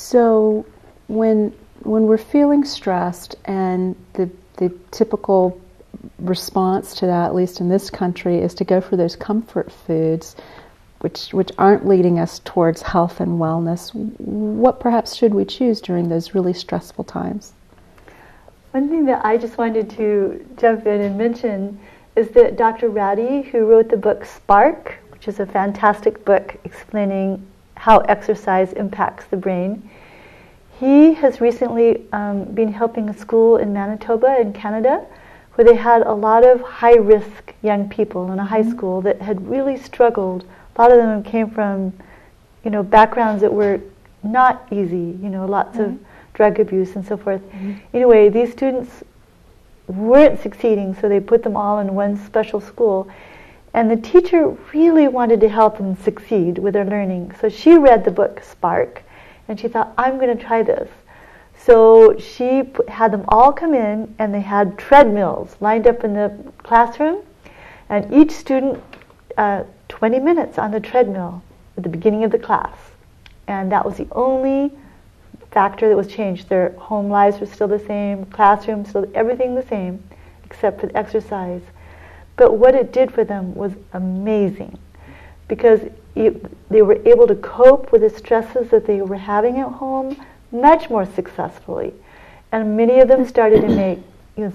So when we're feeling stressed, and the typical response to that, at least in this country, is to go for those comfort foods, which aren't leading us towards health and wellness, what perhaps should we choose during those really stressful times? One thing that I just wanted to jump in and mention is that Dr. Ratty, who wrote the book Spark, which is a fantastic book explaining how exercise impacts the brain, he has recently been helping a school in Manitoba in Canada where they had a lot of high-risk young people in a high school that had really struggled. A lot of them came from, backgrounds that were not easy, lots of drug abuse and so forth. Anyway, these students weren't succeeding, so they put them all in one special school. And the teacher really wanted to help them succeed with their learning. So she read the book Spark, and she thought, I'm going to try this. So she had them all come in, and they had treadmills lined up in the classroom, and each student 20 minutes on the treadmill at the beginning of the class. And that was the only factor that was changed. Their home lives were still the same, classroom still, everything the same, except for the exercise. But what it did for them was amazing, because they were able to cope with the stresses that they were having at home much more successfully. And many of them started to make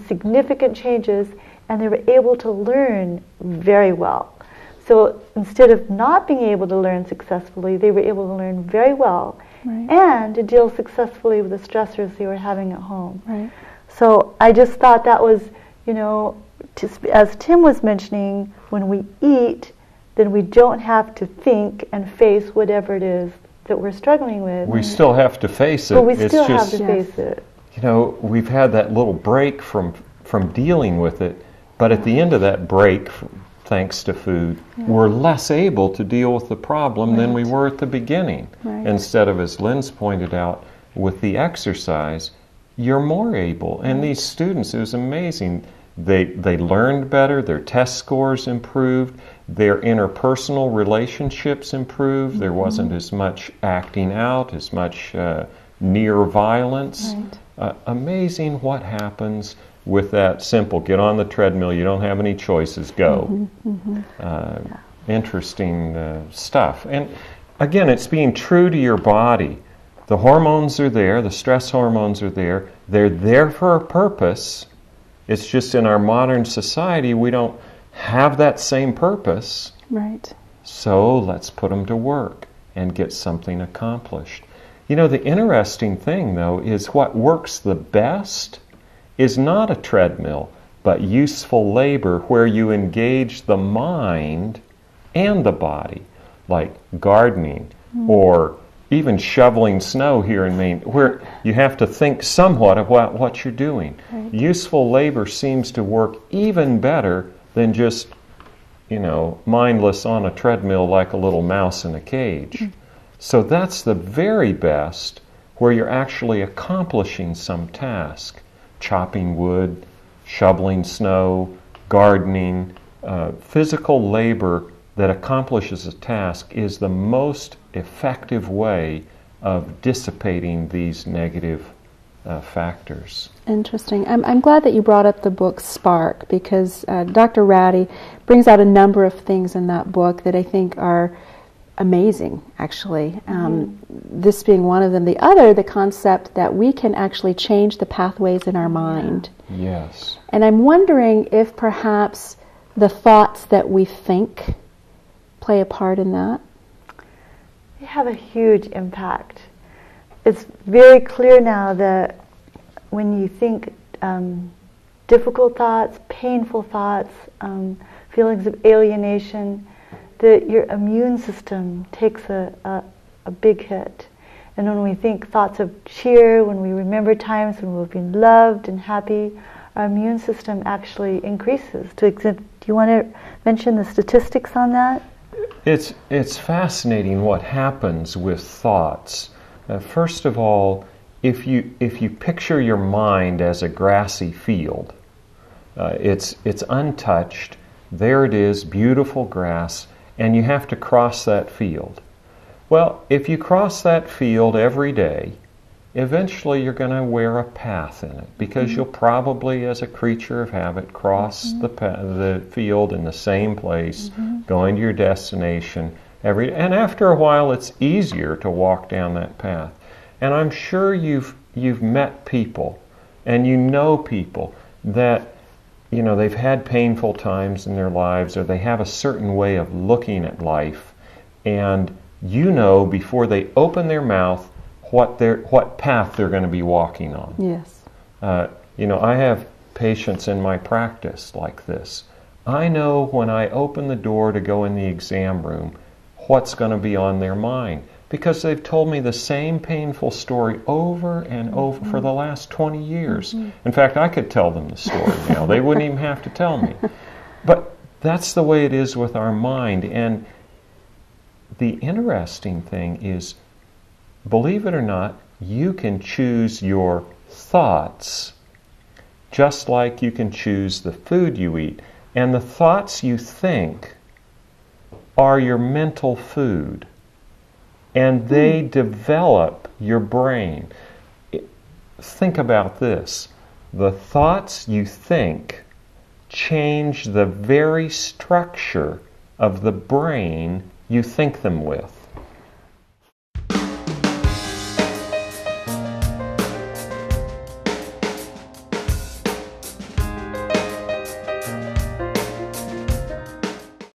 significant changes, and they were able to learn very well. So instead of not being able to learn successfully, they were able to learn very well, right, and to deal successfully with the stressors they were having at home. Right. So I just thought that was, as Tim was mentioning, when we eat, then we don't have to think and face whatever it is that we're struggling with. We still have to face it. But we still have to face it. We've had that little break from dealing with it, but at the end of that break, thanks to food, we're less able to deal with the problem than we were at the beginning. Right. Instead of, as Lynn's pointed out, with the exercise, you're more able. And these students, it was amazing. They learned better, their test scores improved, their interpersonal relationships improved, there wasn't as much acting out, as much near violence. Right. Amazing what happens with that simple, get on the treadmill, you don't have any choices, go. Interesting stuff. And again, it's being true to your body. The hormones are there, the stress hormones are there, they're there for a purpose. It's just in our modern society, we don't have that same purpose. Right. So let's put them to work and get something accomplished. The interesting thing, though, is what works the best is not a treadmill, but useful labor where you engage the mind and the body, like gardening or even shoveling snow here in Maine, where you have to think somewhat about what you're doing. Right. Useful labor seems to work even better than just, mindless on a treadmill like a little mouse in a cage. So that's the very best, where you're actually accomplishing some task. Chopping wood, shoveling snow, gardening, physical labor that accomplishes a task is the most effective way of dissipating these negative factors. Interesting. I'm glad that you brought up the book Spark, because Dr. Ratty brings out a number of things in that book that I think are amazing, actually. This being one of them. The other, the concept that we can actually change the pathways in our mind. Yes. And I'm wondering if perhaps the thoughts that we think play a part in that. They have a huge impact. It's very clear now that when you think difficult thoughts, painful thoughts, feelings of alienation, that your immune system takes a big hit. And when we think thoughts of cheer, when we remember times when we've been loved and happy, our immune system actually increases. Do you want to mention the statistics on that? It's fascinating what happens with thoughts. First of all, if you picture your mind as a grassy field, it's untouched. There it is, beautiful grass, and you have to cross that field. Well, if you cross that field every day, eventually you're going to wear a path in it, because you'll probably, as a creature of habit, cross the field in the same place, going to your destination and after a while it's easier to walk down that path. And I'm sure you've met people, and you know people that, you know, they've had painful times in their lives, or they have a certain way of looking at life, and you know before they open their mouth what path they're going to be walking on. Yes. You know, I have patients in my practice like this. I know when I open the door to go in the exam room what's going to be on their mind, because they've told me the same painful story over and over for the last 20 years. In fact, I could tell them the story now. They wouldn't even have to tell me. But that's the way it is with our mind. And the interesting thing is, believe it or not, you can choose your thoughts just like you can choose the food you eat. And the thoughts you think are your mental food, and they develop your brain. Think about this. The thoughts you think change the very structure of the brain you think them with.